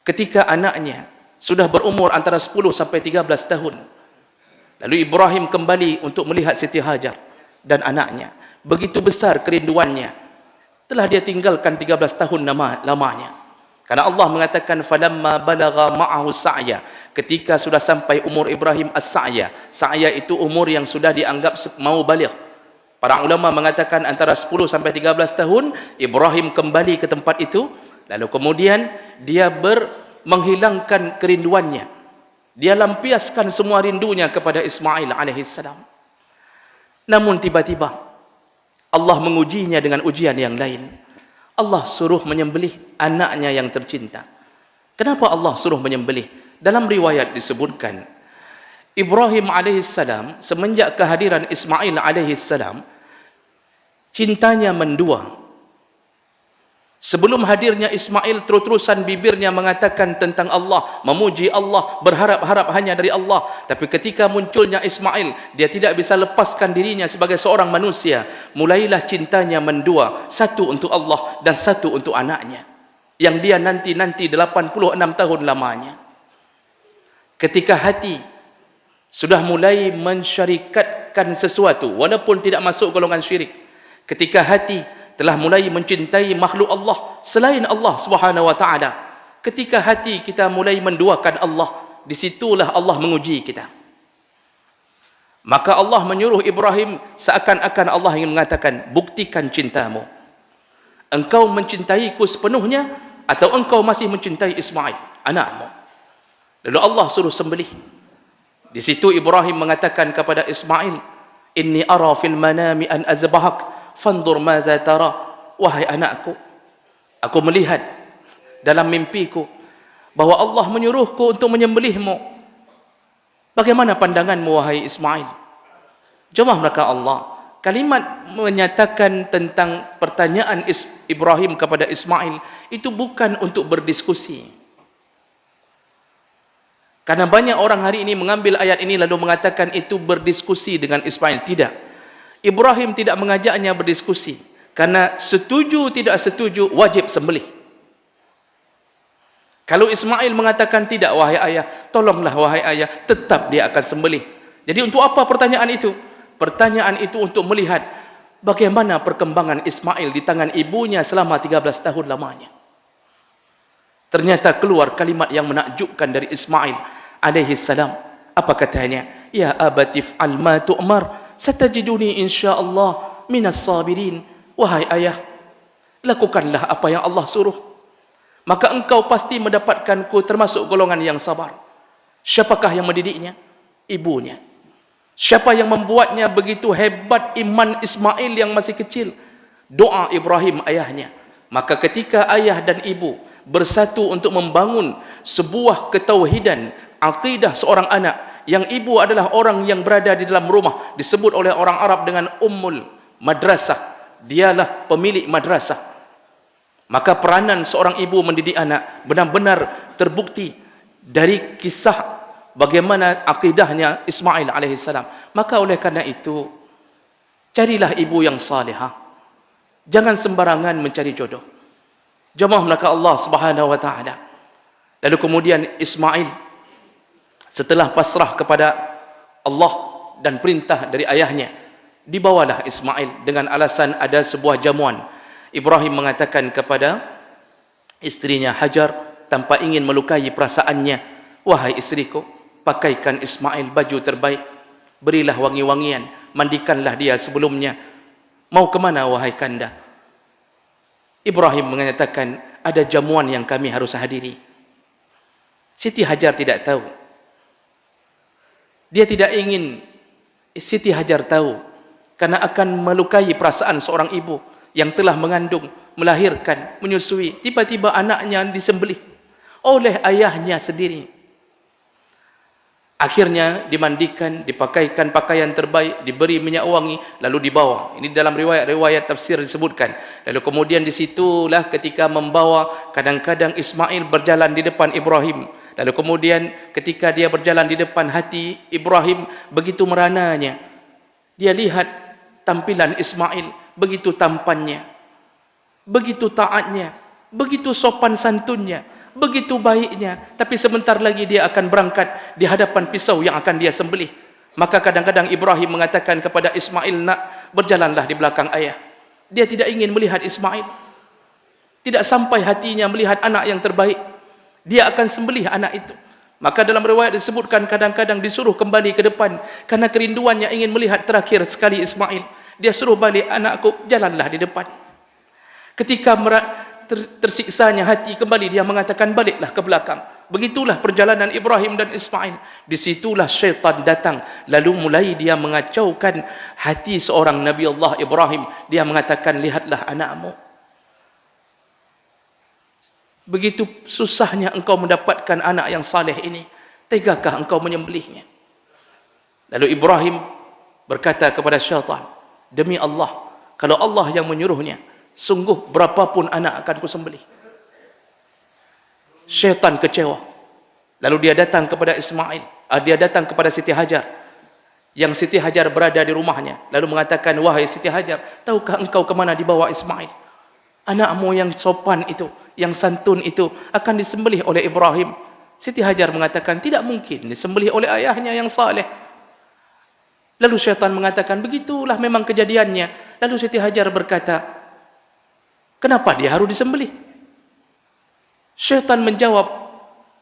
S2: Ketika anaknya sudah berumur antara 10 sampai 13 tahun. Lalu Ibrahim kembali untuk melihat Siti Hajar dan anaknya. Begitu besar kerinduannya. Telah dia tinggalkan 13 tahun lamanya. Karena Allah mengatakan falamma balagha ma'ahu sa'ya, ketika sudah sampai umur Ibrahim as-sa'ya. Sa'ya itu umur yang sudah dianggap mau baligh. Para ulama mengatakan antara 10 sampai 13 tahun Ibrahim kembali ke tempat itu, lalu kemudian dia menghilangkan kerinduannya. Dia lampiaskan semua rindunya kepada Ismail alaihissalam. Namun tiba-tiba Allah mengujinya dengan ujian yang lain. Allah suruh menyembelih anaknya yang tercinta. Kenapa Allah suruh menyembelih? Dalam riwayat disebutkan, Ibrahim alaihissalam semenjak kehadiran Ismail alaihissalam, cintanya mendua. Sebelum hadirnya Ismail, terus-terusan bibirnya mengatakan tentang Allah, memuji Allah, berharap-harap hanya dari Allah. Tapi ketika munculnya Ismail, dia tidak bisa lepaskan dirinya sebagai seorang manusia. Mulailah cintanya mendua, satu untuk Allah dan satu untuk anaknya, yang dia nanti 86 tahun lamanya. Ketika hati sudah mulai mensyarikatkan sesuatu, walaupun tidak masuk golongan syirik. Ketika hati telah mulai mencintai makhluk Allah selain Allah Subhanahu wa taala. Ketika hati kita mulai menduakan Allah, disitulah Allah menguji kita. Maka Allah menyuruh Ibrahim, seakan-akan Allah ingin mengatakan, buktikan cintamu. Engkau mencintaiku sepenuhnya atau engkau masih mencintai Ismail, anakmu? Lalu Allah suruh sembelih. Di situ Ibrahim mengatakan kepada Ismail, inni ara fil manami an azbahak fandur maza tara. Wahai anakku, aku melihat dalam mimpiku bahwa Allah menyuruhku untuk menyembelihmu. Bagaimana pandanganmu wahai Ismail? Jemaah melakukan Allah, kalimat menyatakan tentang pertanyaan Ibrahim kepada Ismail itu bukan untuk berdiskusi. Karena banyak orang hari ini mengambil ayat ini lalu mengatakan itu berdiskusi dengan Ismail. Tidak. Ibrahim tidak mengajaknya berdiskusi. Karena setuju tidak setuju wajib sembelih. Kalau Ismail mengatakan tidak wahai ayah, tolonglah wahai ayah, tetap dia akan sembelih. Jadi untuk apa pertanyaan itu? Pertanyaan itu untuk melihat bagaimana perkembangan Ismail di tangan ibunya selama 13 tahun lamanya. Ternyata keluar kalimat yang menakjubkan dari Ismail alaihi salam. Apa katanya? Ya abatif al ma tu'mar satajiduni insyaallah minas sabirin. Wahai ayah, lakukanlah apa yang Allah suruh, maka engkau pasti mendapatkanku termasuk golongan yang sabar. Siapakah yang mendidiknya? Ibunya. Siapa yang membuatnya begitu hebat iman Ismail yang masih kecil? Doa Ibrahim ayahnya. Maka ketika ayah dan ibu bersatu untuk membangun sebuah ketauhidan, akidah seorang anak, yang ibu adalah orang yang berada di dalam rumah, disebut oleh orang Arab dengan ummul madrasah. Dialah pemilik madrasah. Maka peranan seorang ibu mendidik anak benar-benar terbukti dari kisah bagaimana akidahnya Ismail alaihissalam. Maka oleh karena itu, carilah ibu yang salihah. Jangan sembarangan mencari jodoh. Jemaah melakukan Allah Subhanahu wa taala. Lalu kemudian Ismail setelah pasrah kepada Allah dan perintah dari ayahnya, dibawalah Ismail dengan alasan ada sebuah jamuan. Ibrahim mengatakan kepada istrinya Hajar, tanpa ingin melukai perasaannya, wahai isteriku, pakaikan Ismail baju terbaik, berilah wangi-wangian, mandikanlah dia sebelumnya. Mau ke mana wahai kanda? Ibrahim mengatakan, ada jamuan yang kami harus hadiri. Siti Hajar tidak tahu. Dia tidak ingin Siti Hajar tahu, karena akan melukai perasaan seorang ibu yang telah mengandung, melahirkan, menyusui. Tiba-tiba anaknya disembelih oleh ayahnya sendiri. Akhirnya dimandikan, dipakaikan pakaian terbaik, diberi minyak wangi, lalu dibawa. Ini dalam riwayat-riwayat tafsir disebutkan. Lalu kemudian disitulah ketika membawa, kadang-kadang Ismail berjalan di depan Ibrahim. Lalu kemudian ketika dia berjalan di depan, hati Ibrahim begitu merananya. Dia lihat tampilan Ismail, begitu tampannya, begitu taatnya, begitu sopan santunnya, begitu baiknya. Tapi sebentar lagi dia akan berangkat di hadapan pisau yang akan dia sembelih. Maka kadang-kadang Ibrahim mengatakan kepada Ismail, nak, berjalanlah di belakang ayah. Dia tidak ingin melihat Ismail. Tidak sampai hatinya melihat anak yang terbaik. Dia akan sembelih anak itu. Maka dalam riwayat disebutkan kadang-kadang disuruh kembali ke depan karena kerinduannya ingin melihat terakhir sekali Ismail. Dia suruh balik, anakku, jalanlah di depan. Ketika tersiksanya hati kembali, dia mengatakan, baliklah ke belakang. Begitulah perjalanan Ibrahim dan Ismail. Disitulah syaitan datang, lalu mulai dia mengacaukan hati seorang Nabi Allah Ibrahim. Dia mengatakan, lihatlah anakmu. Begitu susahnya engkau mendapatkan anak yang saleh ini, tegakah engkau menyembelihnya? Lalu Ibrahim berkata kepada syaitan, demi Allah, kalau Allah yang menyuruhnya, sungguh berapapun anak akan kusembelih. Syaitan kecewa. Lalu dia datang kepada Ismail, dia datang kepada Siti Hajar, yang Siti Hajar berada di rumahnya. Lalu mengatakan, wahai Siti Hajar, tahukah engkau ke mana dibawa Ismail? Anakmu yang sopan itu, yang santun itu akan disembelih oleh Ibrahim. Siti Hajar mengatakan, tidak mungkin disembelih oleh ayahnya yang saleh. Lalu syaitan mengatakan, begitulah memang kejadiannya. Lalu Siti Hajar berkata, kenapa dia harus disembelih? Syaitan menjawab,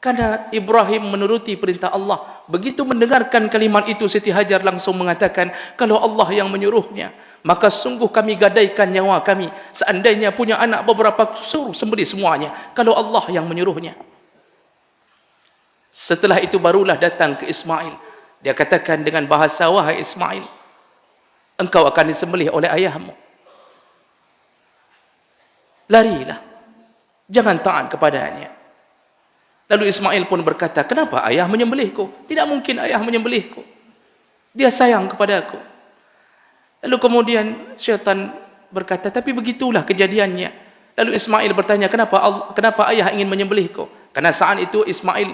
S2: karena Ibrahim menuruti perintah Allah. Begitu mendengarkan kalimat itu, Siti Hajar langsung mengatakan, kalau Allah yang menyuruhnya, maka sungguh kami gadaikan nyawa kami. Seandainya punya anak beberapa, suruh sembelih semuanya, kalau Allah yang menyuruhnya. Setelah itu barulah datang ke Ismail. Dia katakan dengan bahasa, wahai Ismail, engkau akan disembelih oleh ayahmu. Larilah, jangan taat kepadanya. Lalu Ismail pun berkata, kenapa ayah menyembelihku? Tidak mungkin ayah menyembelihku. Dia sayang kepadaku. Lalu kemudian syaitan berkata, tapi begitulah kejadiannya. Lalu Ismail bertanya, kenapa ayah ingin menyembelihku? Karena saat itu Ismail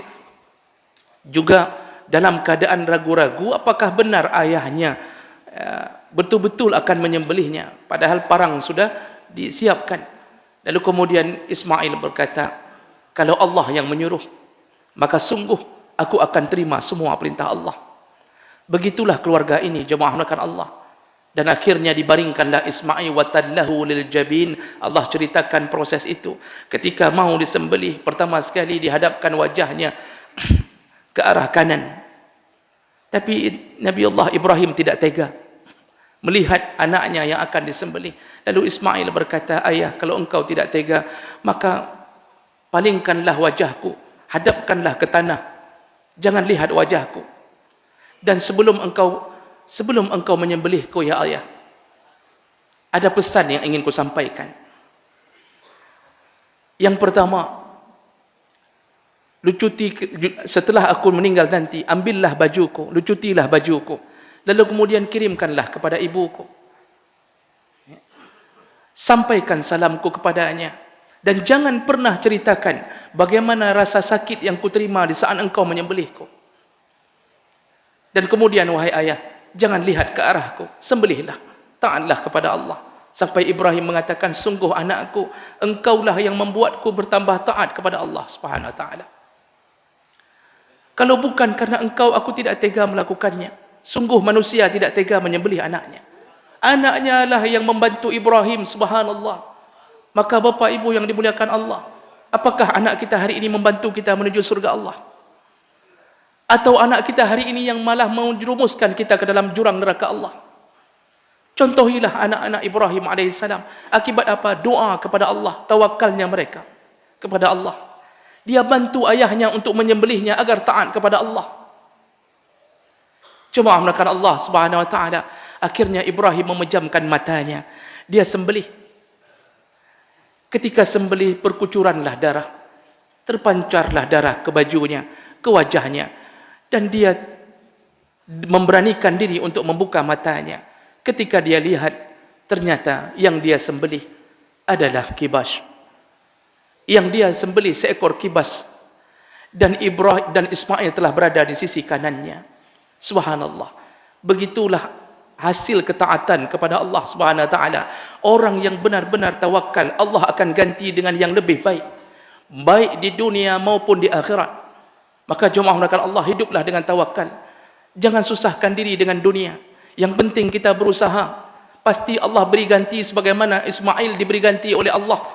S2: juga dalam keadaan ragu-ragu apakah benar ayahnya betul-betul akan menyembelihnya. Padahal parang sudah disiapkan. Lalu kemudian Ismail berkata, kalau Allah yang menyuruh, maka sungguh aku akan terima semua perintah Allah. Begitulah keluarga ini, jemaah menakan Allah. Dan akhirnya dibaringkanlah Ismail wa tallahu lil jabin. Allah ceritakan proses itu. Ketika mau disembelih, pertama sekali dihadapkan wajahnya ke arah kanan. Tapi Nabi Allah Ibrahim tidak tega melihat anaknya yang akan disembelih. Lalu Ismail berkata, ayah, kalau engkau tidak tega, maka palingkanlah wajahku, hadapkanlah ke tanah, jangan lihat wajahku. Dan sebelum engkau menyembelihku, ya ayah, ada pesan yang ingin ku sampaikan. Yang pertama, setelah aku meninggal nanti, ambillah bajuku, lucutilah bajuku, lalu kemudian kirimkanlah kepada ibuku. Sampaikan salamku kepadanya. Dan jangan pernah ceritakan bagaimana rasa sakit yang kuterima di saat engkau menyembelihku. Dan kemudian, wahai ayah, jangan lihat ke arahku, sembelihlah, taatlah kepada Allah. Sampai Ibrahim mengatakan, sungguh anakku, engkaulah yang membuatku bertambah taat kepada Allah Subhanahu wa taala. Kalau bukan karena engkau, aku tidak tega melakukannya. Sungguh manusia tidak tega menyembelih anaknya. Anaknya lah yang membantu Ibrahim, subhanallah. Maka bapak ibu yang dimuliakan Allah, Apakah anak kita hari ini membantu kita menuju surga Allah? Atau anak kita hari ini yang malah menjerumuskan kita ke dalam jurang neraka Allah? Contohilah anak-anak Ibrahim alaihissalam. Akibat apa? Doa kepada Allah, tawakalnya mereka kepada Allah. Dia bantu ayahnya untuk menyembelihnya agar taat kepada Allah. Cuma melakukan Allah Subhanahu wa taala. Akhirnya Ibrahim memejamkan matanya. Dia sembelih. Ketika sembelih, berkucuranlah darah. Terpancarlah darah ke bajunya, ke wajahnya. Dan dia memberanikan diri untuk membuka matanya. Ketika dia lihat, ternyata yang dia sembelih adalah kibas. Yang dia sembelih seekor kibas. Dan Ibrahim dan Ismail telah berada di sisi kanannya. Subhanallah. Begitulah hasil ketaatan kepada Allah Subhanahu wa taala. Orang yang benar-benar tawakal, Allah akan ganti dengan yang lebih baik. Baik di dunia maupun di akhirat. Maka jemaah melakukan Allah, hiduplah dengan tawakal. Jangan susahkan diri dengan dunia. Yang penting kita berusaha. Pasti Allah beri ganti sebagaimana Ismail diberi ganti oleh Allah.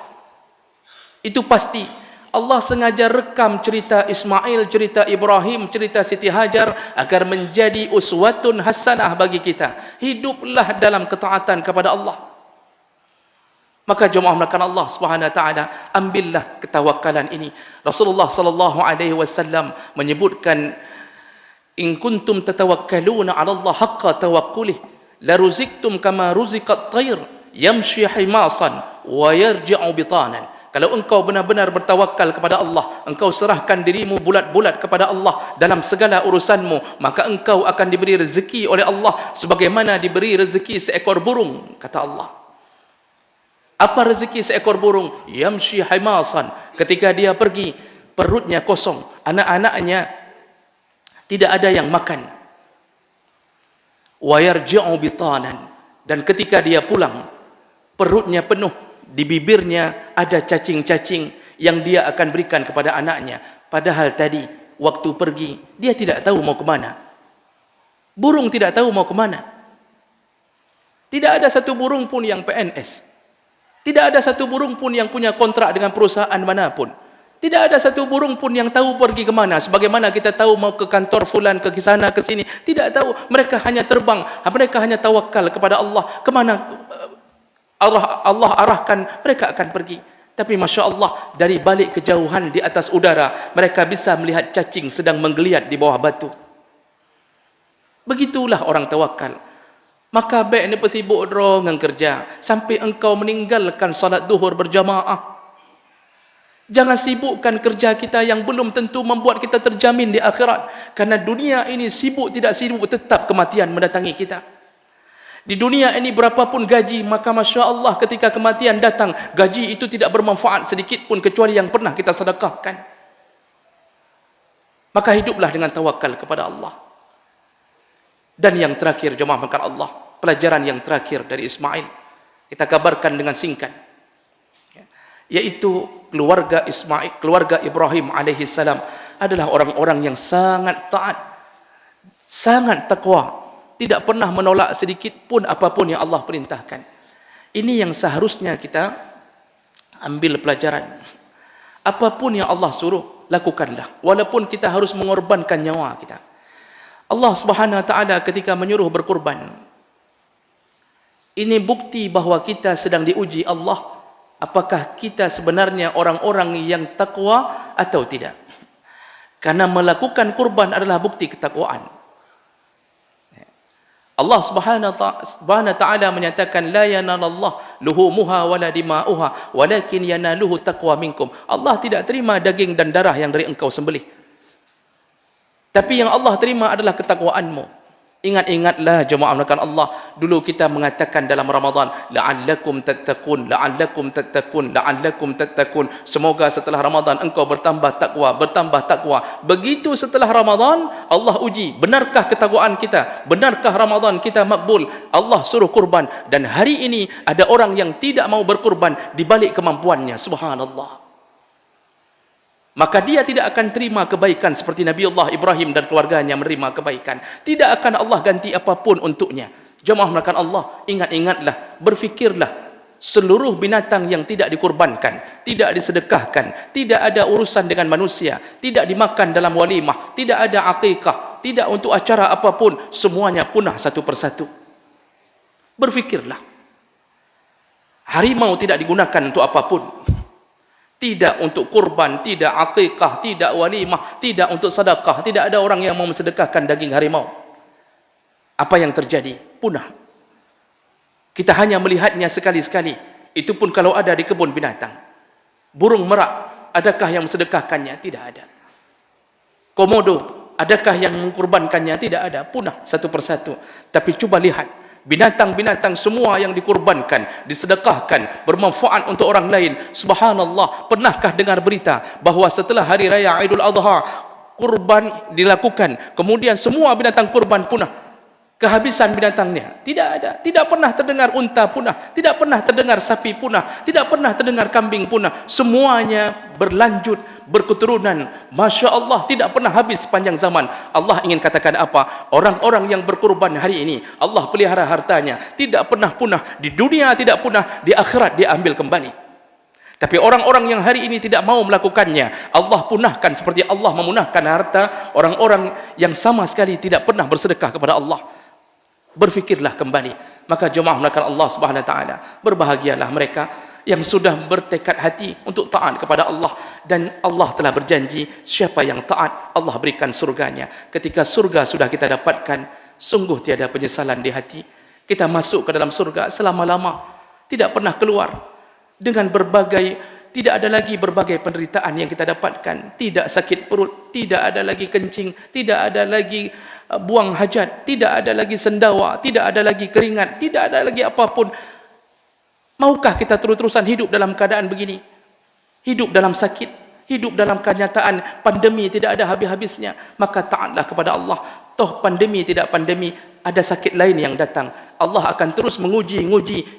S2: Itu pasti. Allah sengaja rekam cerita Ismail, cerita Ibrahim, cerita Siti Hajar agar menjadi uswatun hasanah bagi kita. Hiduplah dalam ketaatan kepada Allah. Maka jemaah melakukan Allah Subhanahu wa taala, ambillah ketawakalan ini. Rasulullah sallallahu alaihi wasallam menyebutkan, in kuntum tatawakkaluna 'ala Allah haqqa tawakkulih la ruziktum kama ruziqat tayr yamshi himasan wa yarji'u bitanan. Kalau engkau benar-benar bertawakal kepada Allah, engkau serahkan dirimu bulat-bulat kepada Allah dalam segala urusanmu, maka engkau akan diberi rezeki oleh Allah sebagaimana diberi rezeki seekor burung, kata Allah. Apa rezeki seekor burung? Yamshi himasan. Ketika dia pergi, perutnya kosong, anak-anaknya tidak ada yang makan. Wa yarji'u bitanan. Dan ketika dia pulang, perutnya penuh, di bibirnya ada cacing-cacing yang dia akan berikan kepada anaknya. Padahal tadi waktu pergi dia tidak tahu mau ke mana. Burung tidak tahu mau ke mana. Tidak ada satu burung pun yang PNS. Tidak ada satu burung pun yang punya kontrak dengan perusahaan manapun. Tidak ada satu burung pun yang tahu pergi ke mana. Sebagaimana kita tahu mau ke kantor fulan, ke sana, ke sini. Tidak tahu. Mereka hanya terbang. Mereka hanya tawakal kepada Allah. Kemana Allah arahkan, mereka akan pergi. Tapi Masya Allah, dari balik kejauhan di atas udara, mereka bisa melihat cacing sedang menggeliat di bawah batu. Begitulah orang tawakal. Maka baik ni bersibuk dengan kerja sampai engkau meninggalkan salat duhur berjamaah. Jangan sibukkan kerja kita yang belum tentu membuat kita terjamin di akhirat. Karena dunia ini sibuk tidak sibuk, tetap kematian mendatangi kita. Di dunia ini berapapun gaji, maka Masya Allah ketika kematian datang, gaji itu tidak bermanfaat sedikit pun kecuali yang pernah kita sedekahkan. Maka hiduplah dengan tawakal kepada Allah. Dan yang terakhir, jemaah makan Allah, pelajaran yang terakhir dari Ismail, kita kabarkan dengan singkat, yaitu keluarga Ismail, keluarga Ibrahim alaihissalam adalah orang-orang yang sangat taat, sangat takwa, tidak pernah menolak sedikit pun apapun yang Allah perintahkan. Ini yang seharusnya kita ambil pelajaran. Apapun yang Allah suruh, lakukanlah, walaupun kita harus mengorbankan nyawa kita. Allah Subhanahu wa taala ketika menyuruh berkurban, ini bukti bahawa kita sedang diuji Allah, apakah kita sebenarnya orang-orang yang takwa atau tidak. Karena melakukan kurban adalah bukti ketakwaan. Allah Subhanahu wa taala menyatakan, la yanalallahu luhumuha wala dima'uha walakin yanaluhu taqwa minkum. Allah tidak terima daging dan darah yang dari engkau sembelih, tapi yang Allah terima adalah ketakwaanmu. Ingat-ingatlah jemaah melakukan Allah, dulu kita mengatakan dalam Ramadan, la'allakum tattaqun, la'allakum tattaqun, la'allakum tattaqun. Semoga setelah Ramadan engkau bertambah takwa, bertambah takwa. Begitu setelah Ramadan, Allah uji, benarkah ketakwaan kita? Benarkah Ramadan kita makbul? Allah suruh kurban, dan hari ini ada orang yang tidak mau berkurban di balik kemampuannya. Subhanallah. Maka dia tidak akan terima kebaikan seperti Nabi Allah Ibrahim dan keluarganya menerima kebaikan. Tidak akan Allah ganti apapun untuknya. Jemaah melakukan Allah, ingat-ingatlah, berfikirlah. seluruh binatang yang tidak dikurbankan, tidak disedekahkan, tidak ada urusan dengan manusia, tidak dimakan dalam walimah, tidak ada akikah, tidak untuk acara apapun, semuanya punah satu persatu. Berfikirlah, harimau tidak digunakan untuk apapun, tidak untuk kurban, tidak akikah, tidak walimah, tidak untuk sedekah, tidak ada orang yang mau mensedekahkan daging harimau. Apa yang terjadi? Punah. Kita hanya melihatnya sekali-sekali, itu pun kalau ada di kebun binatang. Burung merak, adakah yang mensedekahkannya? Tidak ada. Komodo, adakah yang mengkurbankannya? Tidak ada. Punah satu persatu. Tapi cuba lihat, binatang-binatang semua yang dikurbankan, disedekahkan, bermanfaat untuk orang lain. Subhanallah, pernahkah dengar berita bahawa setelah hari raya Aidul Adha, kurban dilakukan, kemudian semua binatang kurban punah? Kehabisan binatangnya? Tidak ada. Tidak pernah terdengar unta punah, tidak pernah terdengar sapi punah, tidak pernah terdengar kambing punah. Semuanya berlanjut, berketurunan. Masya Allah, tidak pernah habis sepanjang zaman. Allah ingin katakan apa? Orang-orang yang berkurban hari ini, Allah pelihara hartanya, tidak pernah punah. Di dunia tidak punah, di akhirat dia ambil kembali. Tapi orang-orang yang hari ini tidak mau melakukannya, Allah punahkan seperti Allah memunahkan harta orang-orang yang sama sekali tidak pernah bersedekah kepada Allah. Berfikirlah kembali. Maka jemaah melakukan Allah Subhanahu Wa Taala, berbahagialah mereka yang sudah bertekad hati untuk taat kepada Allah, dan Allah telah berjanji siapa yang taat Allah berikan surganya. Ketika surga sudah kita dapatkan, sungguh tiada penyesalan di hati. Kita masuk ke dalam surga selama-lama, tidak pernah keluar, dengan berbagai, tidak ada lagi berbagai penderitaan yang kita dapatkan. Tidak sakit perut, tidak ada lagi kencing, tidak ada lagi buang hajat, tidak ada lagi sendawa, tidak ada lagi keringat, tidak ada lagi apapun. Maukah kita terus-terusan hidup dalam keadaan begini? Hidup dalam sakit, hidup dalam kenyataan pandemi tidak ada habis-habisnya. Maka taatlah kepada Allah. Toh pandemi tidak pandemi, ada sakit lain yang datang. Allah akan terus menguji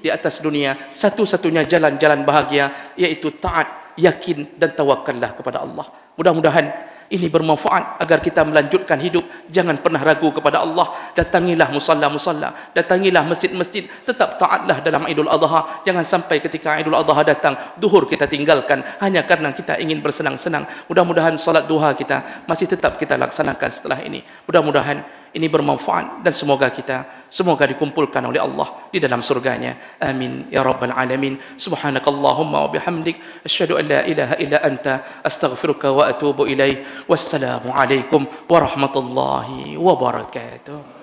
S2: di atas dunia. Satu-satunya jalan-jalan bahagia yaitu taat, yakin dan tawakallah kepada Allah. Mudah-mudahan ini bermanfaat agar kita melanjutkan hidup. Jangan pernah ragu kepada Allah. Datangilah musalla-musalla, datangilah masjid-masjid, tetap taatlah dalam Idul Adha. Jangan sampai ketika Idul Adha datang, duhur kita tinggalkan hanya karena kita ingin bersenang-senang. Mudah-mudahan salat duha kita masih tetap kita laksanakan setelah ini. Mudah-mudahan ini bermanfaat dan semoga dikumpulkan oleh Allah di dalam surganya. Amin ya rabbal alamin. Subhanakallahumma wa bihamdik, asyhadu an la ilaha illa anta, astaghfiruka wa atubu ilaik. Wassalamu alaikum warahmatullahi wabarakatuh.